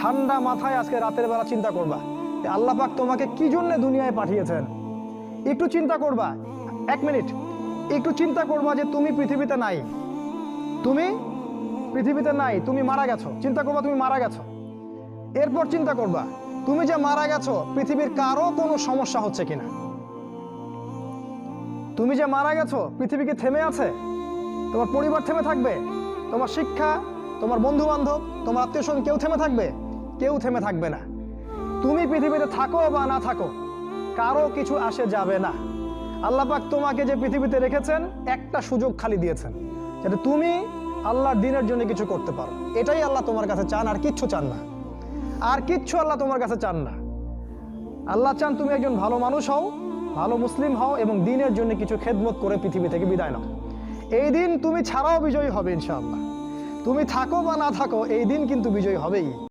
ঠান্ডা মাথায় আজকে রাতের বেলা চিন্তা করবা আল্লাহ পাক তোমাকে কি জন্য দুনিয়ায় পাঠিয়েছেন। একটু চিন্তা করবা, 1 মিনিট একটু চিন্তা করবা যে তুমি পৃথিবীতে নাই, তুমি পৃথিবীতে নাই, তুমি মারা গেছো। চিন্তা করবা তুমি মারা গেছো। এরপর চিন্তা করবা তুমি যে মারা গেছো পৃথিবীর কারো কোনো সমস্যা হচ্ছে কিনা। তুমি যে মারা গেছো পৃথিবী কি থেমে আছে? তোমার পরিবার থেমে থাকবে? তোমার শিক্ষা, তোমার বন্ধু বান্ধব, তোমার আত্মীয় স্বজন কেউ থেমে থাকবে? কেউ থেমে থাকবে না। তুমি পৃথিবীতে থাকো বা না থাকো কারো কিছু আসে যাবে না। আল্লাহ পাক তোমাকে যে পৃথিবীতে রেখেছেন একটা সুযোগ খালি দিয়েছেন যাতে তুমি আল্লাহর দ্বীনের জন্য কিছু করতে পারো। এটাই আল্লাহ তোমার কাছে চান, আর কিচ্ছু চান না। আর কিচ্ছু আল্লাহ তোমার কাছে চান না। আল্লাহ চান তুমি একজন ভালো মানুষ হও, ভালো মুসলিম হও এবং দ্বীনের জন্য কিছু খেদমত করে পৃথিবী থেকে বিদায় নাও। এই দিন তুমি ছাড়াও বিজয়ী হবে ইনশাআল্লাহ। তুমি থাকো বা না থাকো এই দিন কিন্তু বিজয়ী হবেই।